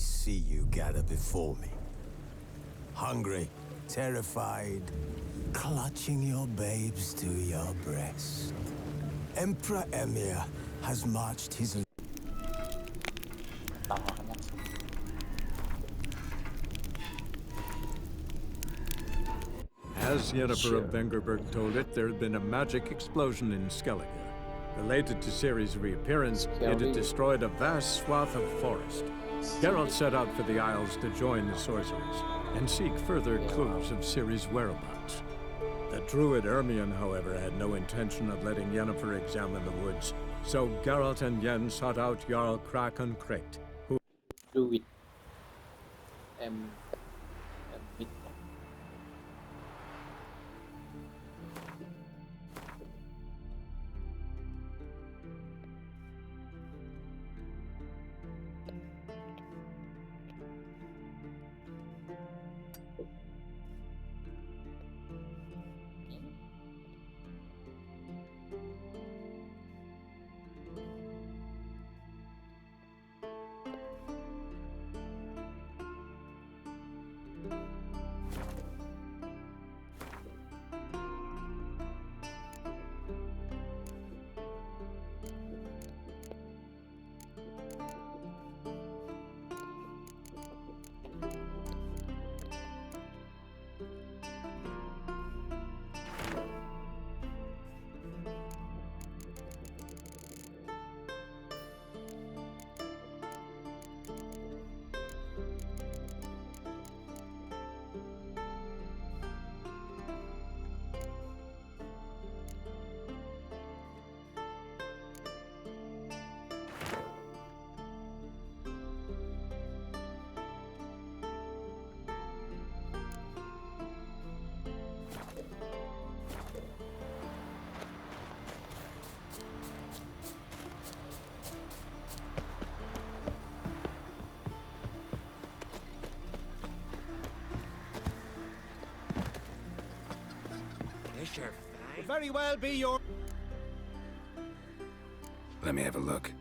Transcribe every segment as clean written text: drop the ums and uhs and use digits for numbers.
see you gather before me. Hungry, terrified, clutching your babes to your breast. Emperor Emir has marched his... As Yennefer of Vengerberg told it, there had been a magic explosion in Skellige. Related to Ciri's reappearance, it had destroyed a vast swath of forest. Geralt set out for the Isles to join the sorcerers and seek further clues of Ciri's whereabouts. The druid Ermion, however, had no intention of letting Yennefer examine the woods, so Geralt and Yen sought out Jarl Krakon Krayt, who... Druid. Mid. Could very well be your... Let me have a look.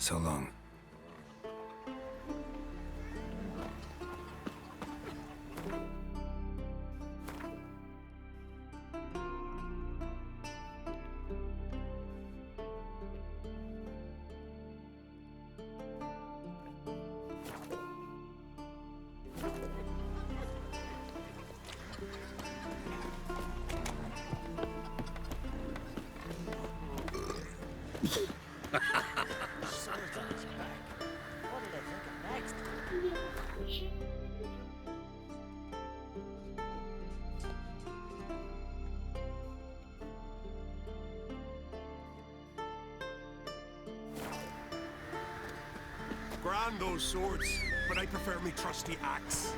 So long. Grand those swords, but I prefer me trusty axe.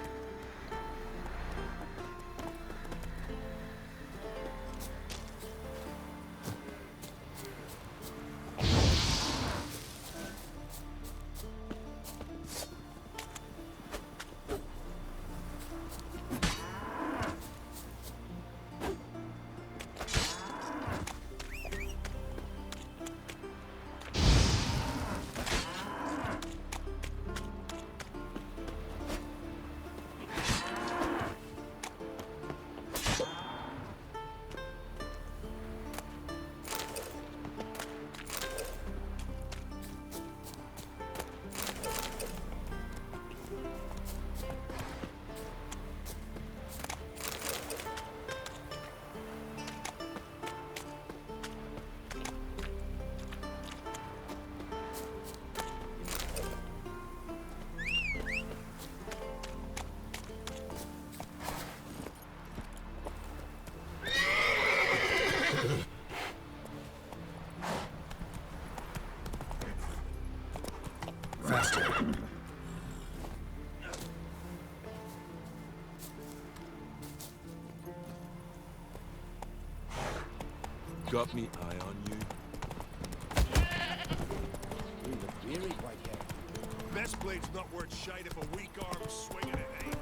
faster. Got me eye on you. Best blade's not worth shite if a weak arm's swinging it, eh?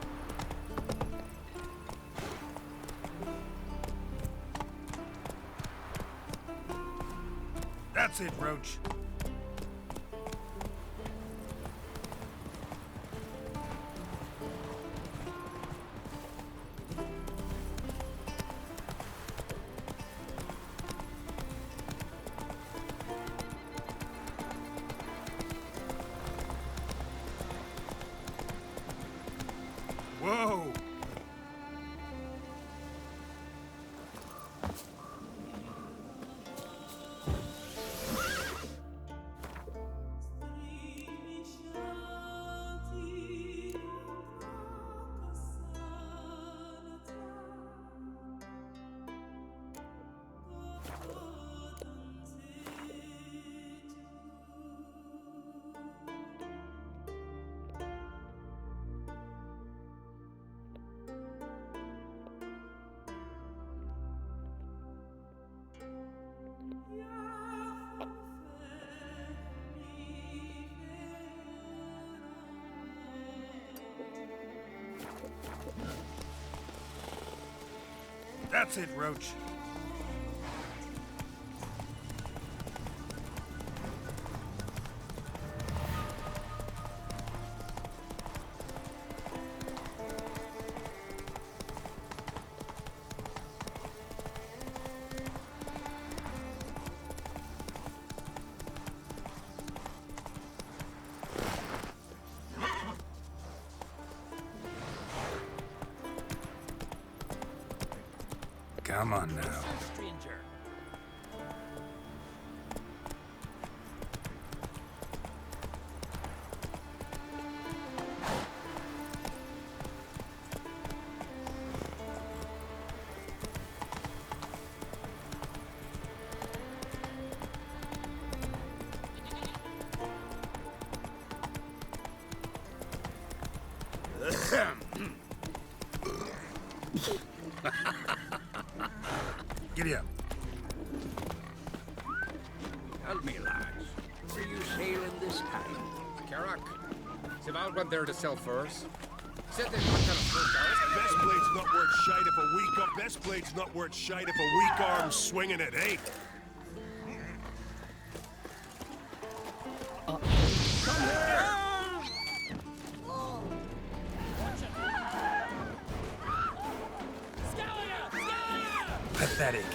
That's it, Roach. Whoa! That's it, Roach. Come on now. Giddy up. Tell me, lads, where you sailing this time? Carrack. Sival went there to sell furs. Said they got that first Best blade's not worth shite if a weak arm. Best blade's not worth shite if a weak arm's swinging it, eh? Pathetic.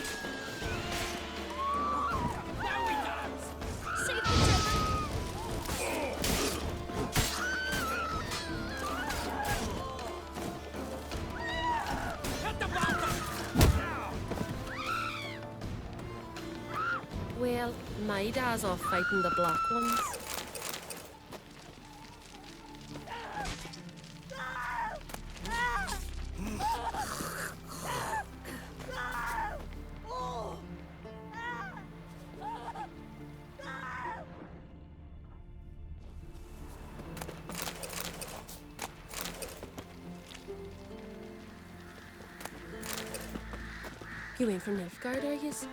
Well, my dad's off fighting the black ones. You ain't from Nilfgaard, are yous?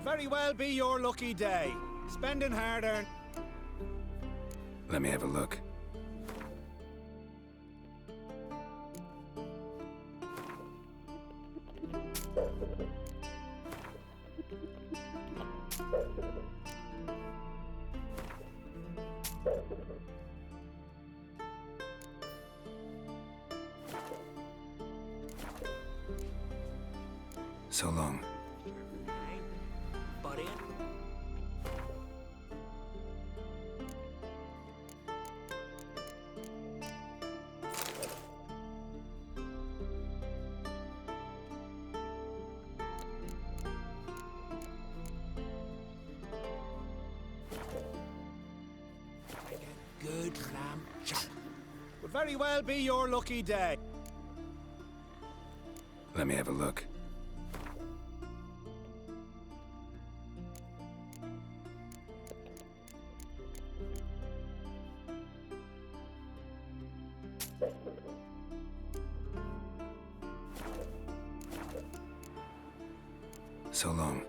Very well be your lucky day. Spending hard-earned. Let me have a look. So long. Good lamb chop. Would very well be your lucky day. Let me have a look. So long.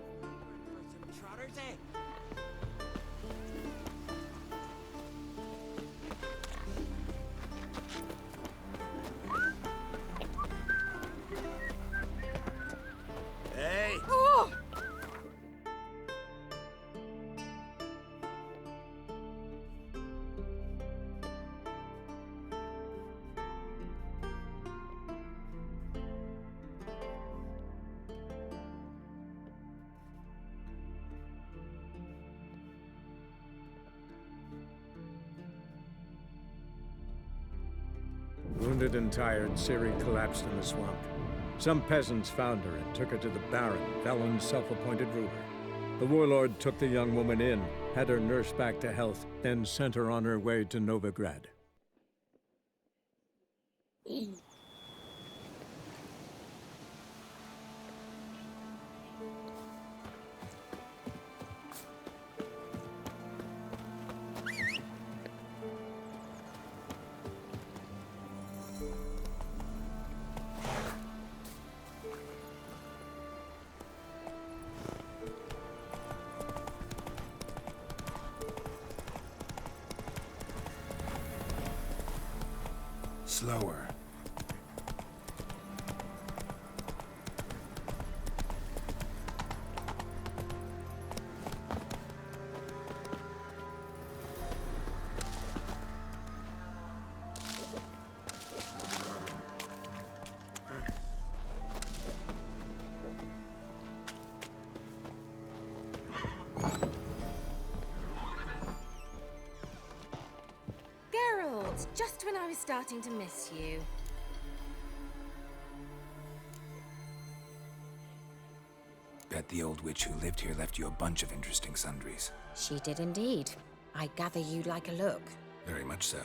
Hey! Wounded and tired, Ciri collapsed in the swamp. Some peasants found her and took her to the Baron, Velen's self-appointed ruler. The warlord took the young woman in, had her nursed back to health, then sent her on her way to Novigrad. Slower. Geralt, just when I was starting to miss you. Bet the old witch who lived here left you a bunch of interesting sundries. She did indeed. I gather you'd like a look. Very much so.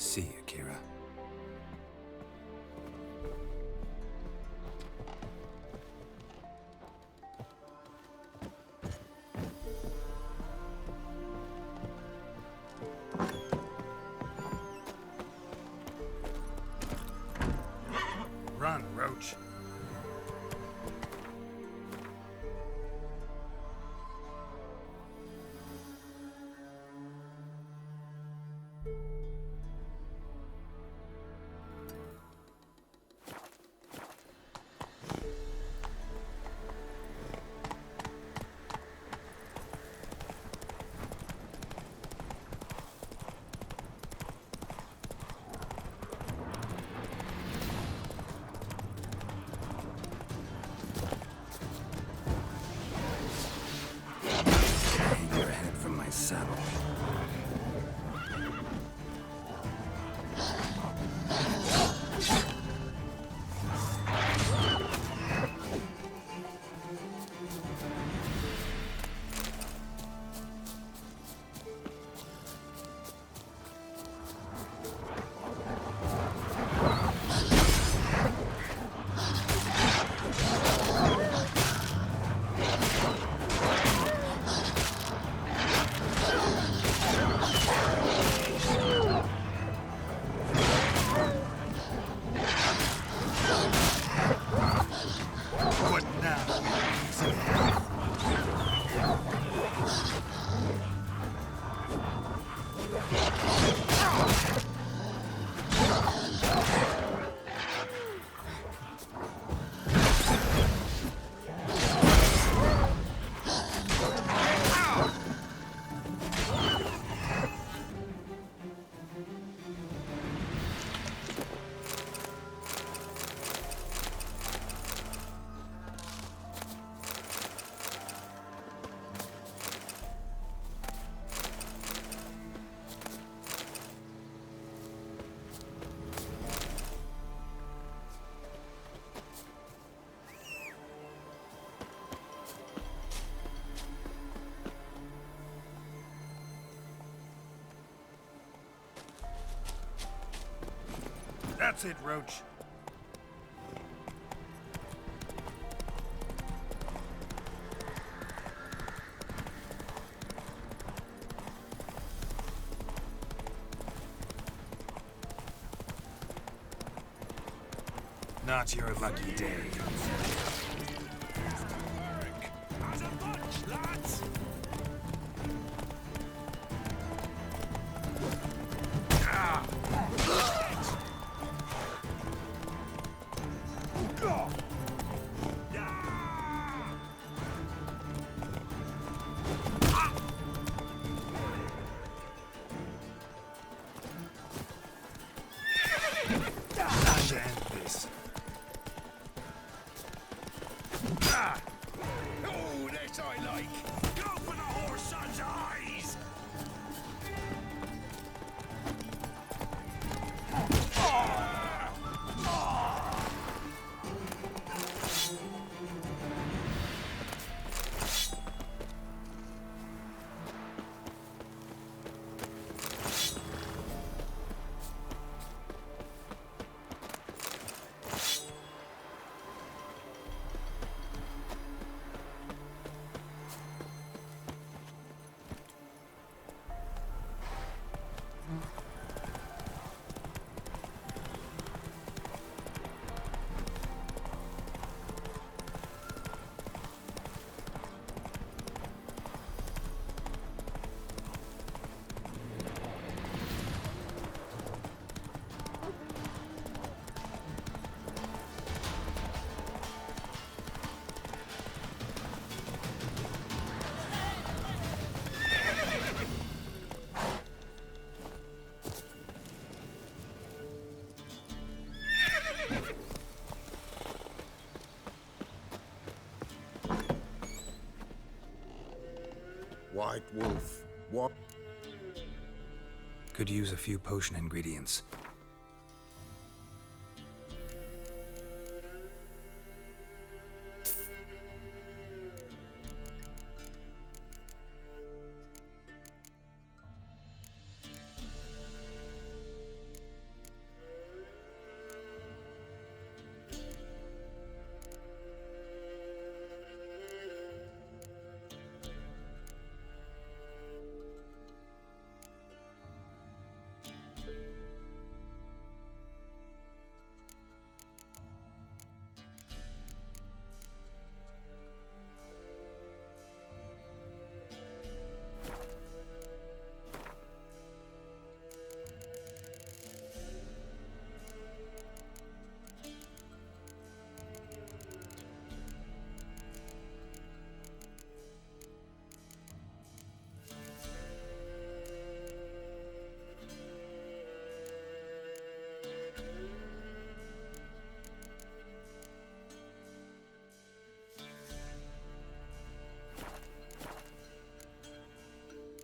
See you, Kira. Run, Roach. Hang your head from my saddle. What now? That's it, Roach. Not your lucky day. As a bunch, lads! Time to end this. Oh, this I like! Go for the horse son's eyes! White Wolf, what? Could use a few potion ingredients.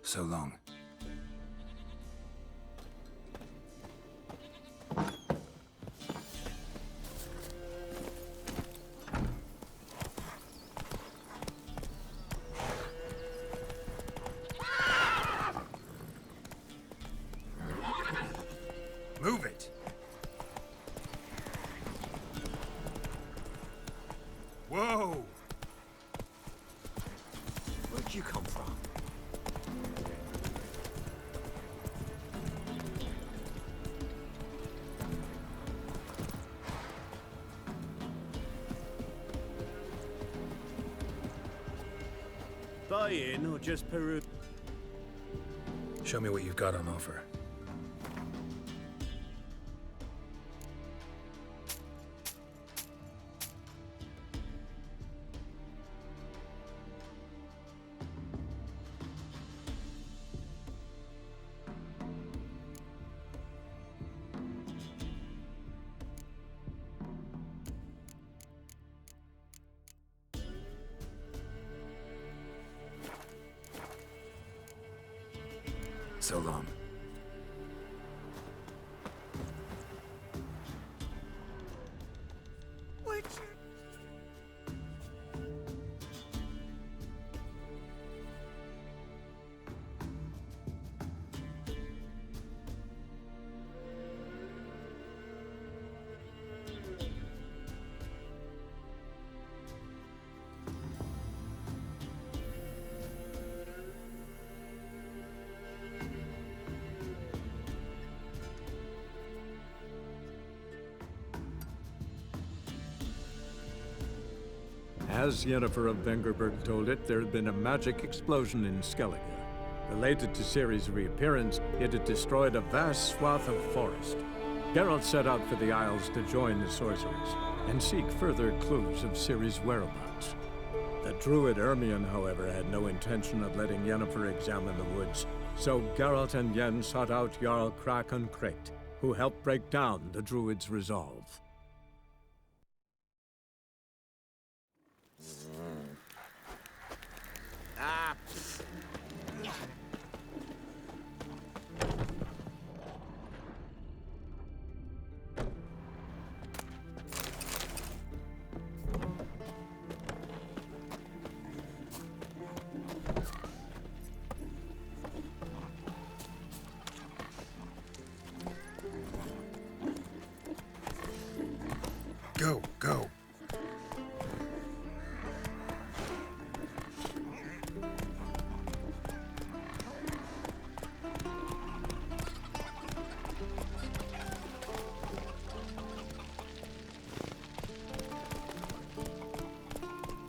So long. Move it! Whoa! Where'd you come from? Buy in or just Peru? Show me what you've got on offer. So long. As Yennefer of Vengerberg told it, there had been a magic explosion in Skellige. Related to Ciri's reappearance, it had destroyed a vast swath of forest. Geralt set out for the Isles to join the sorcerers and seek further clues of Ciri's whereabouts. The druid Ermion, however, had no intention of letting Yennefer examine the woods, so Geralt and Yen sought out Jarl Krakon Krayt, who helped break down the druid's resolve. Go, go.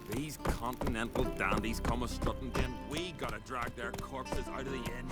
These continental dandies come a-strutting in. We gotta drag their corpses out of the inn.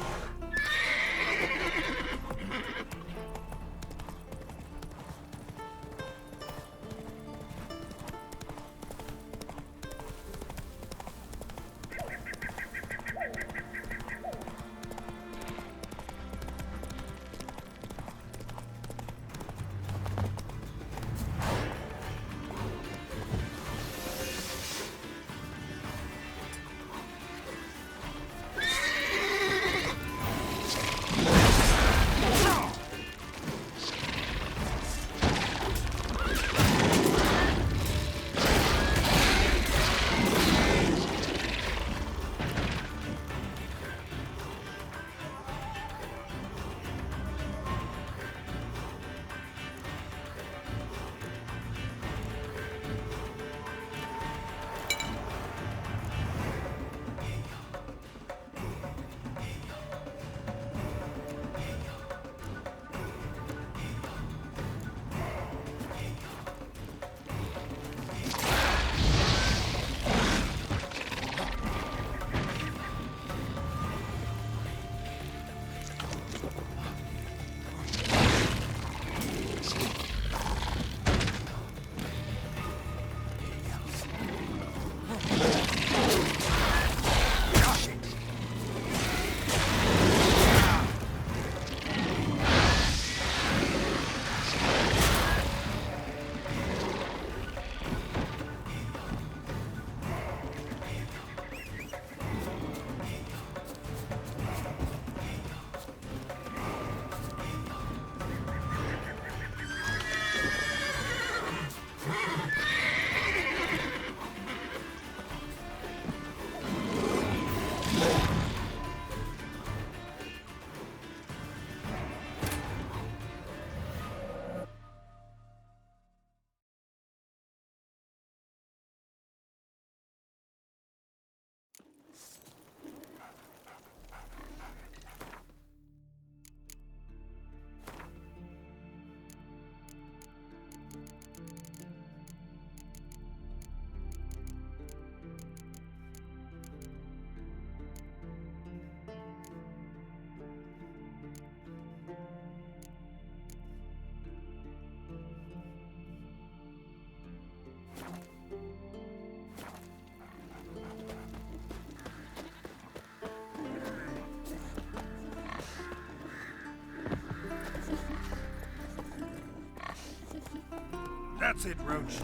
That's it, Roach.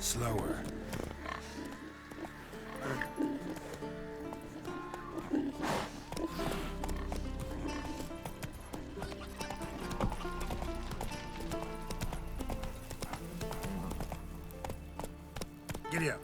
Slower. Giddy up.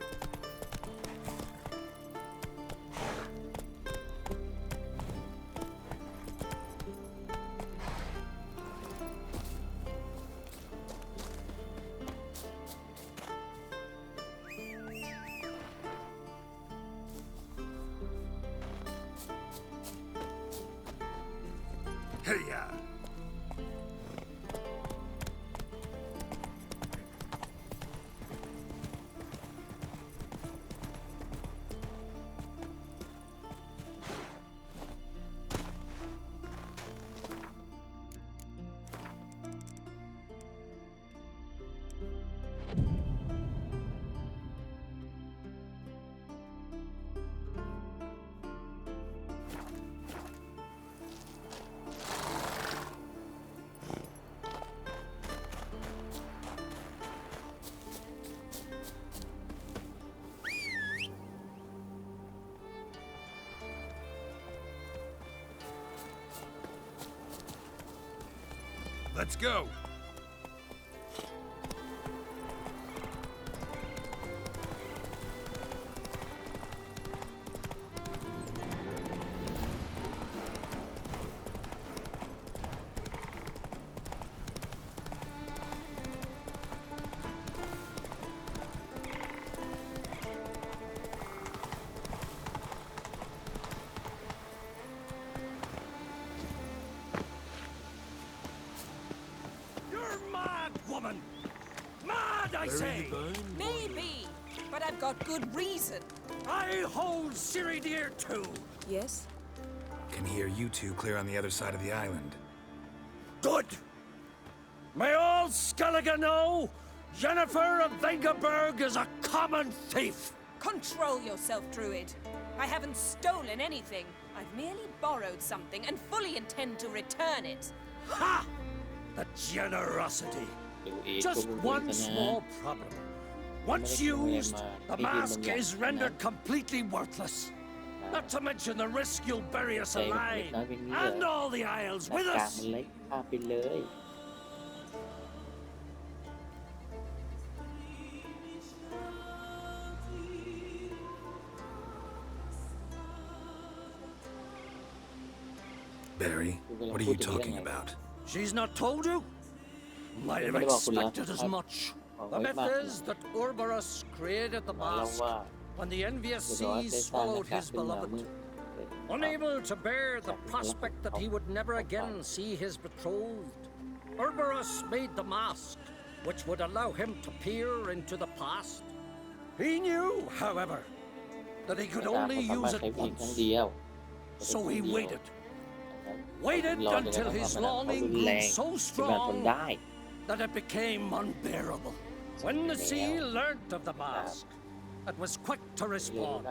Hey-ya! Let's go! Woman! Mad, I say! Maybe, but I've got good reason. I hold Ciri dear too. Yes? Can hear you two clear on the other side of the island. Good! May all Skellige know Yennefer of Vengerberg is a common thief! Control yourself, Druid. I haven't stolen anything. I've merely borrowed something and fully intend to return it. Ha! The generosity! Just one small problem. Once used, the mask is rendered completely worthless. Not to mention the risk you'll bury us alive, and all the Isles with us! Barry, what are you talking about? She's not told you? Might have expected as much. The myth is that Urberus created the mask when the envious seas swallowed his beloved. Unable to bear the prospect that he would never again see his betrothed, Urberus made the mask, which would allow him to peer into the past. He knew, however, that he could only use it once. So he waited. Waited until his longing grew so strong that it became unbearable. When the sea learnt of the mask, it was quick to respond.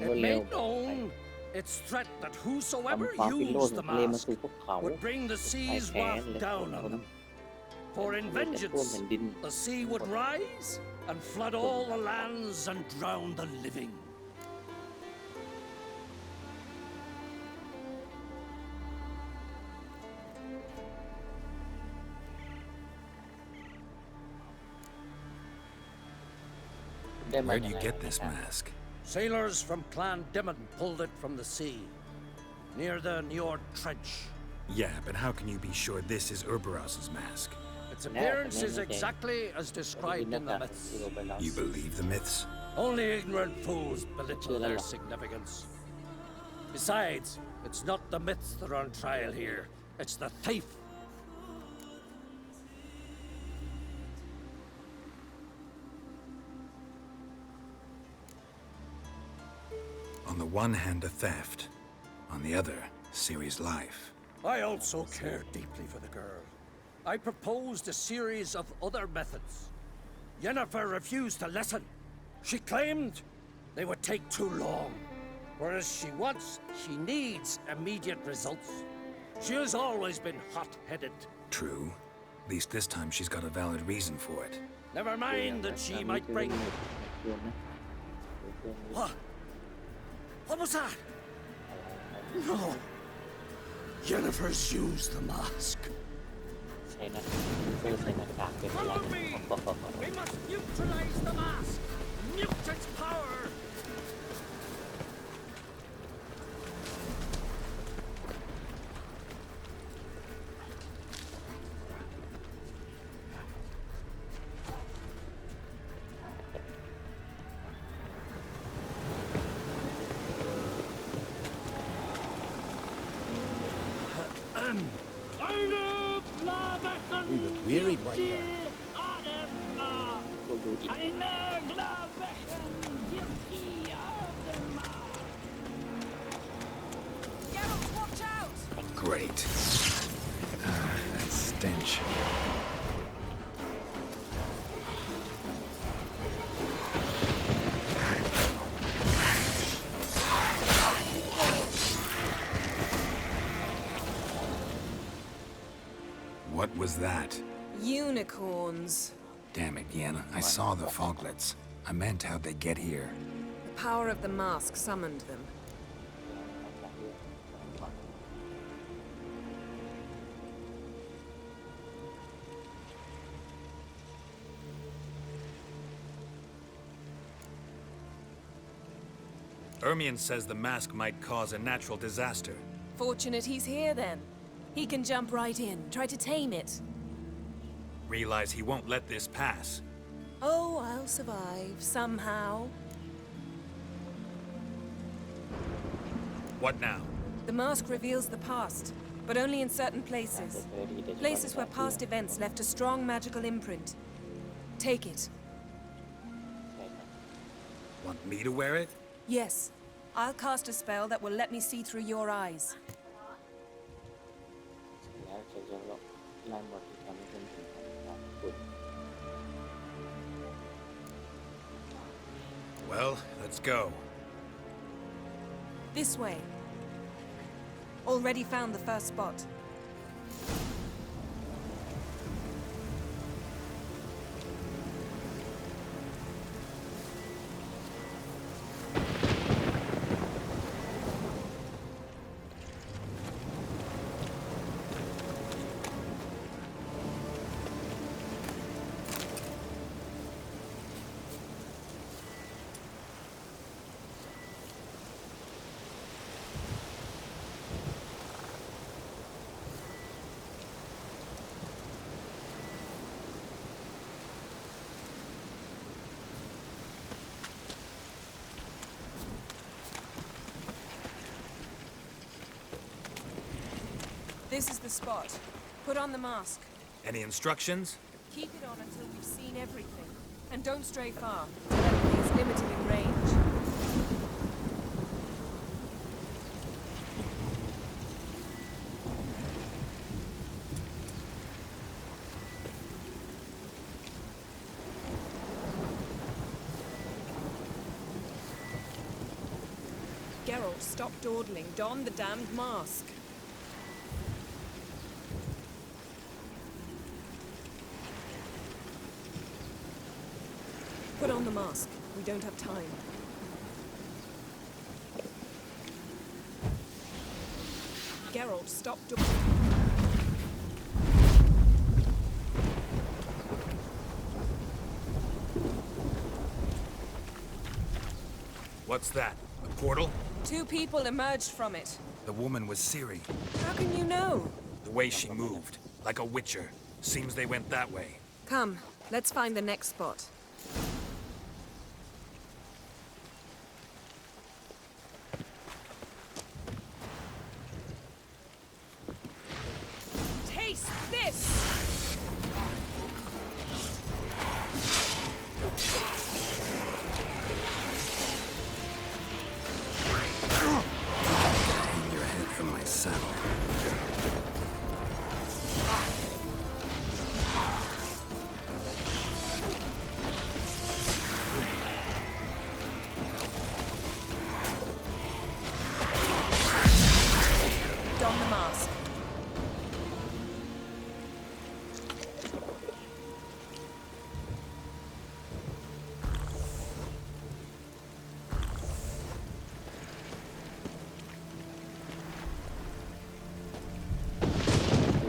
It made known its threat that whosoever used the mask would bring the sea's wrath down on them. For in vengeance, the sea would rise and flood all the lands and drown the living. Where'd you get this mask? Sailors from Clan Dimon pulled it from the sea, near the Njord Trench. Yeah, but how can you be sure this is Urberus's mask? Its appearance is exactly as described in the myths. You believe the myths? Only ignorant fools belittle their significance. Besides, it's not the myths that are on trial here. It's the thief. On the one hand, a theft. On the other, Ciri's life. I also care deeply for the girl. I proposed a series of other methods. Yennefer refused to listen. She claimed they would take too long. Whereas she needs immediate results. She has always been hot-headed. True. At least this time she's got a valid reason for it. Never mind that she might bring... What? What was that? No. Jennifer's used the mask. Follow me! We must neutralize the mask! Mute its power! We look weary, white bear. Geralt, watch out! Great. That stench. What was that? Unicorns. Damn it, Yen. I saw the foglets. I meant how'd they get here. The power of the mask summoned them. Ermion says the mask might cause a natural disaster. Fortunate he's here, then. He can jump right in, try to tame it. Realize he won't let this pass. Oh, I'll survive, somehow. What now? The mask reveals the past, but only in certain places. Places where past events left a strong magical imprint. Take it. Want me to wear it? Yes. I'll cast a spell that will let me see through your eyes. Well, let's go. This way. Already found the first spot. This is the spot. Put on the mask. Any instructions? Keep it on until we've seen everything. And don't stray far. Telepathy is limited in range. Geralt, stop dawdling. Don the damned mask. Put on the mask. We don't have time. Geralt, stop dawdling. What's that? A portal? 2 people emerged from it. The woman was Ciri. How can you know? The way she moved, like a witcher. Seems they went that way. Come, let's find the next spot. Taste this! Hang your head from my saddle. Don the mask.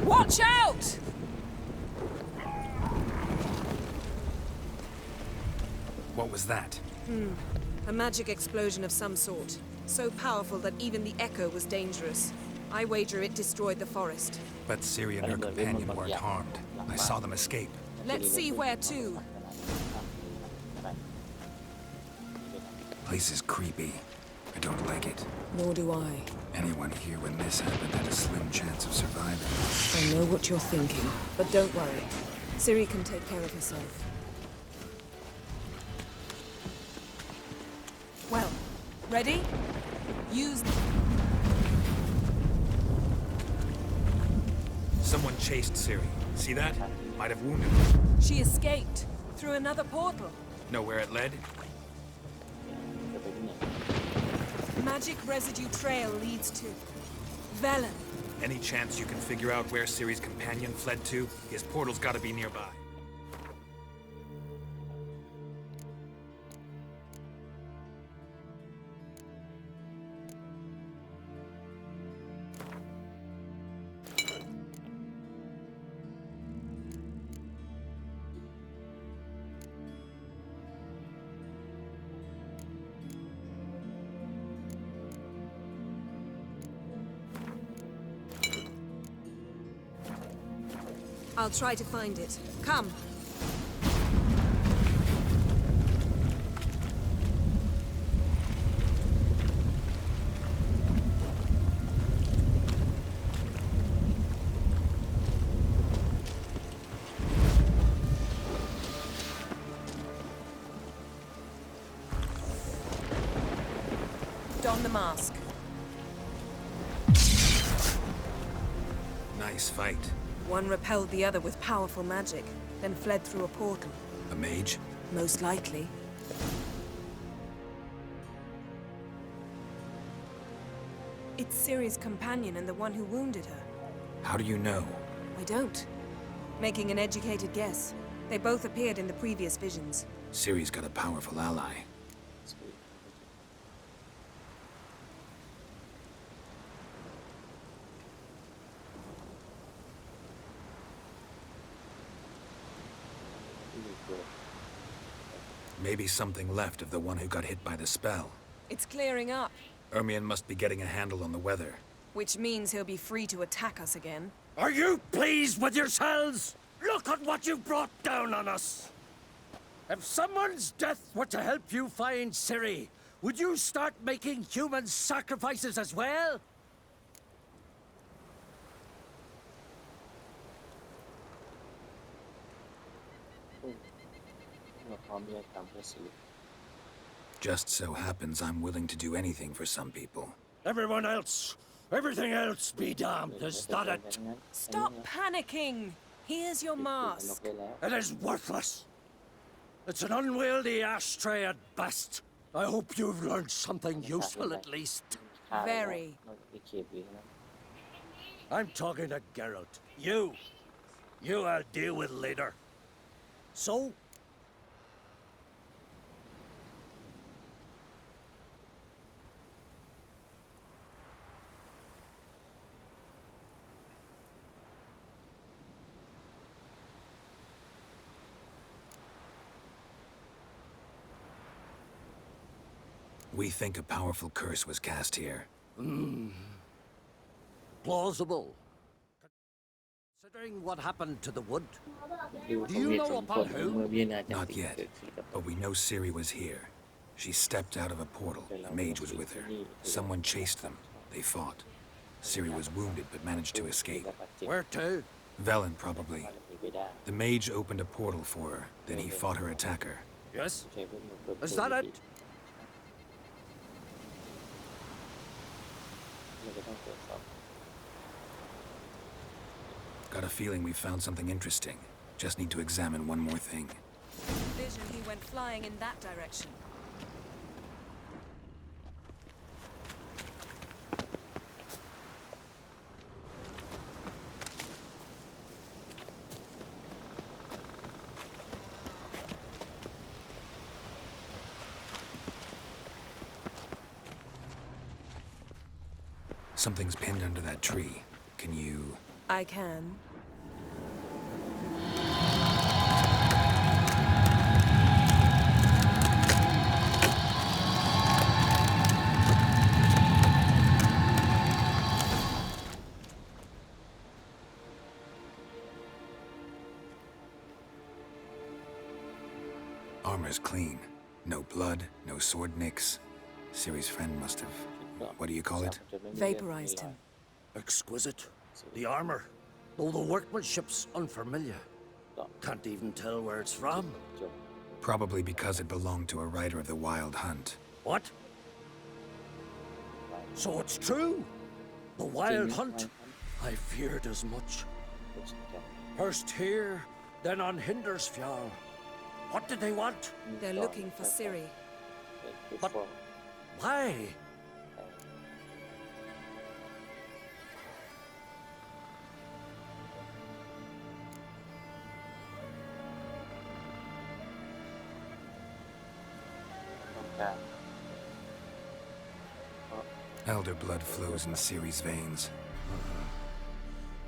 Watch out! What was that? A magic explosion of some sort. So powerful that even the echo was dangerous. I wager it destroyed the forest. But Ciri and her companion weren't harmed. I saw them escape. Let's see where to. Place is creepy. I don't like it. Nor do I. Anyone here when this happened had a slim chance of surviving. I know what you're thinking, but don't worry. Ciri can take care of herself. Well, ready? Use... Someone chased Ciri. See that? Might have wounded her. She escaped. Through another portal. Know where it led? Magic residue trail leads to... Velen. Any chance you can figure out where Ciri's companion fled to? His portal's gotta be nearby. I'll try to find it. Come. Don the mask. Nice fight. One repelled the other with powerful magic, then fled through a portal. A mage? Most likely. It's Ciri's companion and the one who wounded her. How do you know? I don't. Making an educated guess. They both appeared in the previous visions. Ciri's got a powerful ally. Maybe something left of the one who got hit by the spell. It's clearing up, Ermion must be getting a handle on the weather. which means he'll be free to attack us again. Are you pleased with yourselves? Look at what you've brought down on us! If someone's death were to help you find Ciri, would you start making human sacrifices as well? Just so happens I'm willing to do anything for some people. Everyone else, everything else be damned, is that it? Stop panicking! Here's your mask. It is worthless. It's an unwieldy ashtray at best. I hope you've learned something useful at least. Very. I'm talking to Geralt. You I'll deal with later. So? We think a powerful curse was cast here. Plausible. Considering what happened to the wood. Do you know upon who? Not yet, but we know Ciri was here. She stepped out of a portal. A mage was with her. Someone chased them. They fought. Ciri was wounded but managed to escape. Where to? Velen, probably. The mage opened a portal for her, then he fought her attacker. Yes? Is that it? Got a feeling we found something interesting. Just need to examine one more thing. Vision he went flying in that direction. Something's pinned under that tree. Can you... I can. Armor's clean. No blood, no sword nicks. Ciri's friend must have... what do you call it? Vaporized him. Exquisite. The armor, though the workmanship's unfamiliar. Can't even tell where it's from. Probably because it belonged to a rider of the Wild Hunt. What? So it's true? The Wild Hunt? I feared as much. First here, then on Hindersfjall. What did they want? They're looking for Ciri. But why? Elder blood flows in Ciri's veins.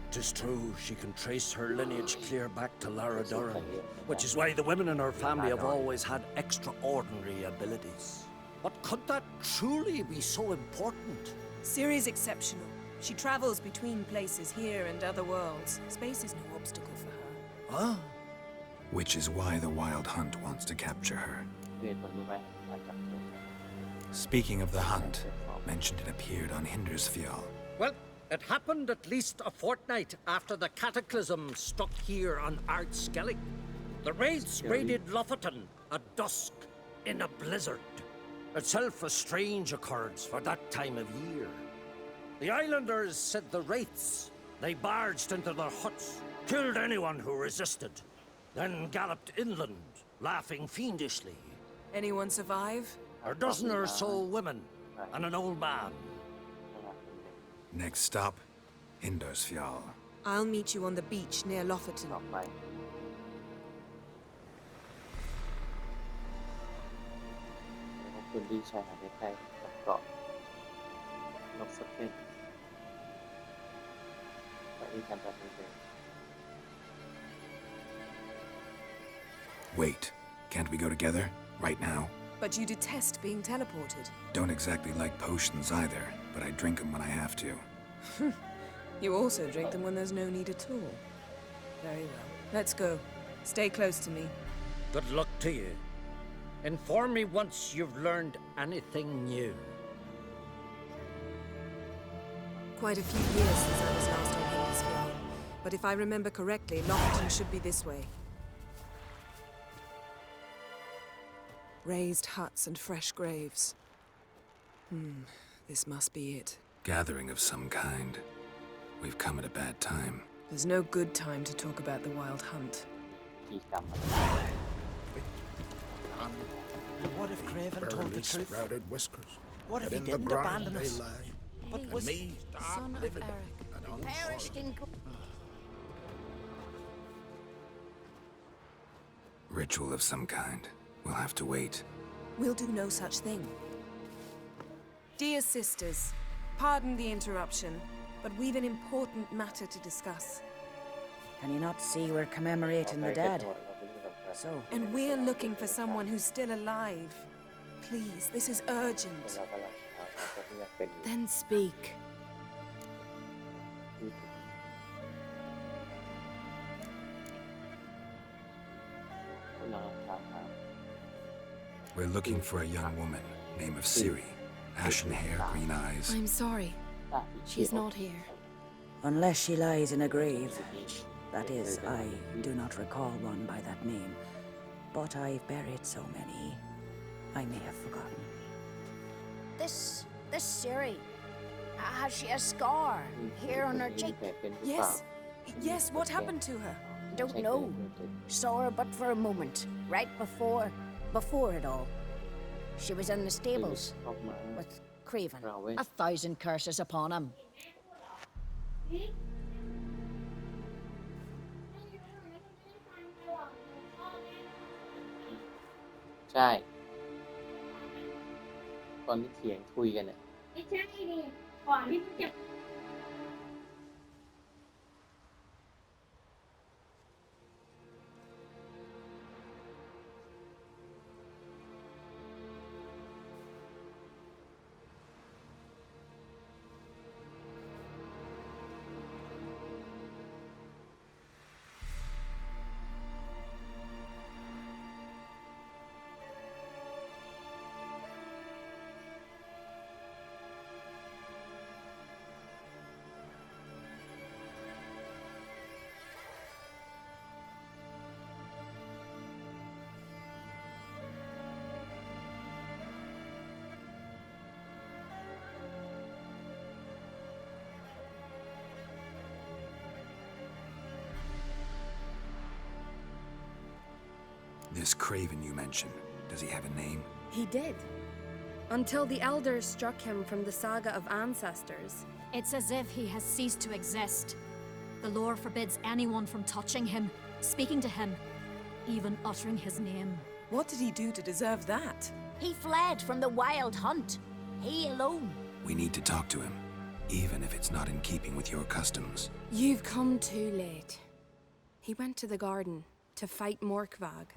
'Tis true, she can trace her lineage clear back to Lara Durham, which is why the women in her family have always had extraordinary abilities. But could that truly be so important? Ciri's exceptional. She travels between places here and other worlds. Space is no obstacle for her. Huh? Which is why the Wild Hunt wants to capture her. Speaking of the hunt, mentioned it appeared on Hindersfjall. Well, it happened at least a fortnight after the cataclysm struck here on Ard Skellig. The raids raided Lofoten at dusk in a blizzard. Itself a strange occurrence for that time of year. The islanders said the wraiths. They barged into their huts, killed anyone who resisted, then galloped inland, laughing fiendishly. Anyone survive? A dozen or so women and an old man. Next stop, Hindersfjall. I'll meet you on the beach near Lofoten. พื้นที่ชายหาดใกล้ๆกับเกาะนกสเก็ตไปที่กันแบบนี้เลย Wait, can't we go together? Right now? But you detest being teleported. Don't exactly like potions either, but I drink them when I have to. You also drink them when there's no need at all. Very well. Let's go. Stay close to me. Good luck to you. Inform me once you've learned anything new. Quite a few years since I was last on Hindersfjall. But if I remember correctly, Lofoten should be this way. Raised huts and fresh graves. This must be it. Gathering of some kind. We've come at a bad time. There's no good time to talk about the Wild Hunt. ที่กรรม What if Craven told the truth? Sprouted whiskers. What if But he in the didn't ground abandon they us? lie. But And was me, Son of living Eric. and perished in Ritual of some kind. We'll have to wait. We'll do no such thing. Dear sisters, pardon the interruption, but we've an important matter to discuss. Can you not see we're commemorating the dead? So, And we're looking for someone who's still alive. Please, this is urgent. เรากำลังหาคนที่อยากเป็น Then speak. We're looking for a young woman, name of Ciri. Ashen hair, green eyes. I'm sorry. She's not here. unless she lies in a grave. That is, I do not recall one by that name. But I've buried so many, I may have forgotten. This Ciri, has she a scar here on her cheek? Yes. Yes, what happened to her? Don't know. Saw her but for a moment, right before it all. She was in the stables with Craven. 1,000 curses upon him. ใช่ ตอนที่เถียงคุยกันเนี่ย ไม่ใช่ดิก่อนที่มึงจะ This Craven you mentioned, does he have a name? He did. Until the elders struck him from the saga of ancestors. It's as if he has ceased to exist. The lore forbids anyone from touching him, speaking to him, even uttering his name. What did he do to deserve that? He fled from the wild hunt. He alone. We need to talk to him, even if it's not in keeping with your customs. You've come too late. He went to the garden to fight Morkvag.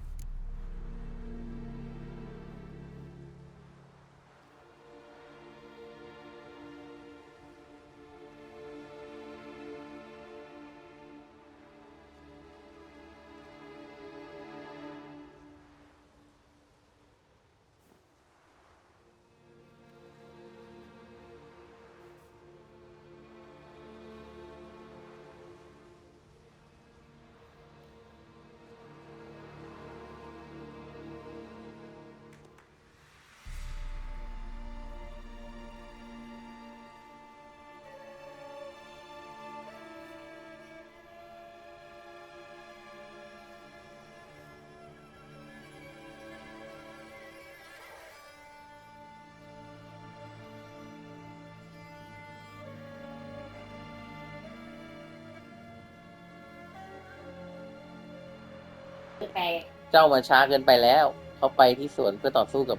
เจ้ามาช้าเกินไปแล้วเขาไปที่สวนเพื่อต่อสู้กับ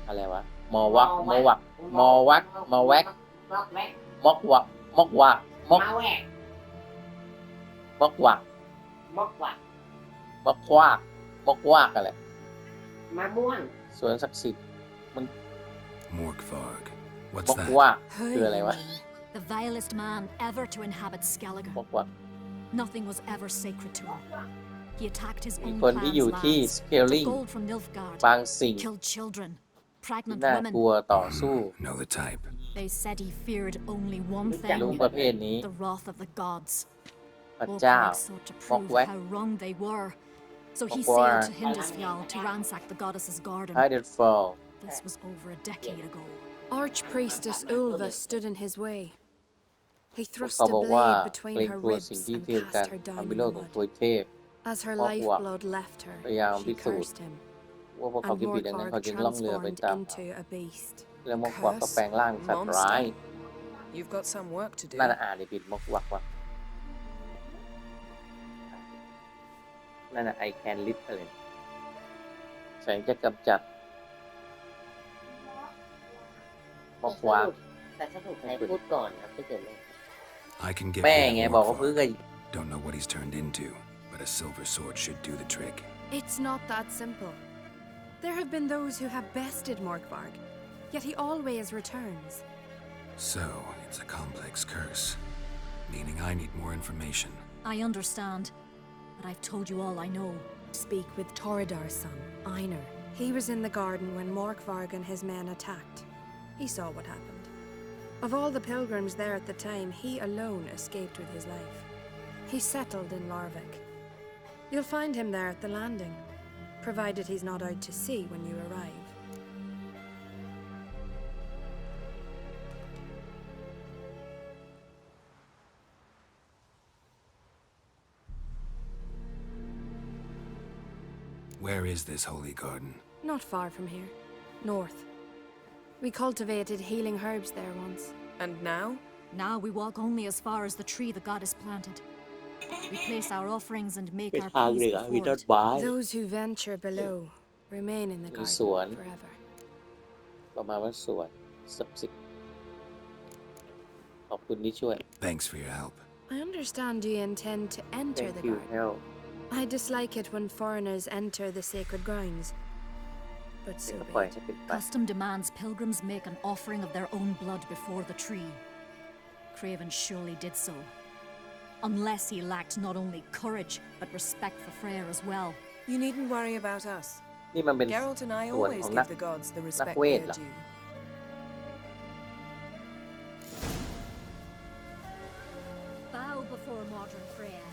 อะไรวะมอวักมอวักมอวักมอแวกมอกวักมอกวักมอกมอกวักมอกวักมอกควากมอกวากอะไรมะม่วงสวนศักดิ์สิทธิ์มัน Morkvarg. ม What's อก that? วากคืออะไรวะ The vilest man ever to inhabit Skellige. มอกวัก Nothing was ever sacred to him. He attacked his มี own คนที่อยู่ clan's ที่ lands, สเคลลิง took gold from Nilfgaard, บางสิ่ง killed children, ที่ pregnant น่า women. กลัวต่อสู้ Know the type. They said he feared only one ลูก thing, ประเภทนี้ the wrath of the gods. พระเจ้า Morkvarg sought to มอก prove แวก how wrong they were, so he มอกวาก sailed to Hindisfjall to ransack the goddess's garden. ไฮเดนฟอล This was over a decade ago. Archpriestess Ulva stood in his way. He พวก thrust เขา a บอกว่า blade เก between รง her กลัว ribs สิ่งที่ and เทียมกัน cast her ทำ down ให้ in โล the กของ mud. ทวยเทพ As her Móc quặc. lifeblood left her, พยายาม she พิสูจน์ cursed him, ว่าพวกเขา and คิดผิดดังนั้นเขา Morkvarg จึงล่องเรือไป transformed ตาม into a beast. แล้วมอกวักก็แปลงร่างสัตว์ร้าย You've got some work to do. นั่นน่ะอ่านได้ผิดมอกวักว่ะนั่นน่ะไอแคนลิทอะไรฉันจะกำจัดมอกวัก แต่สรุปใครพูดก่อนครับที่เกิดเรื่อง I can get แม่ rid of ไงบอกว่าเพิ่ง Morkvarg. Don't know what he's turned into, but a silver sword should do the trick. It's not that simple. There have been those who have bested Morkvarg, yet he always returns. So, it's a complex curse, meaning I need more information. I understand, but I've told you all I know. Speak with Toridar's son, Einar. He was in the garden when Morkvarg and his men attacked. He saw what happened. Of all the pilgrims there at the time, he alone escaped with his life. He settled in Larvik. You'll find him there at the landing, provided he's not out to sea when you arrive. Where is this holy garden? Not far from here. North. We cultivated healing herbs there once. And now? Now we walk only as far as the tree the goddess planted. We place our offerings and make เป็น our ทางเหนื pleas อมีต้ before น it. ไม้ Those who venture below remain in the มี garden สวน forever. ประมาณว่าสวนศักดิ์สิทธิ์ขอบคุณที่ช่วย Thanks for your help. I understand you intend to enter Thank the you garden. help I dislike it when foreigners enter the sacred grounds. But เดี๋ยว so ก็ปล่อย be ให้เป็นไป Custom demands pilgrims make an offering of their own blood before the tree. Craven surely did so. Unless he lacked not only courage, but respect for Freyr as well. You needn't worry about us. นี่มันเป็น Geralt and I ส่วน always ของนัก give the gods the นัก respect เวท they're เหรอ due. Bow before modern Freyr.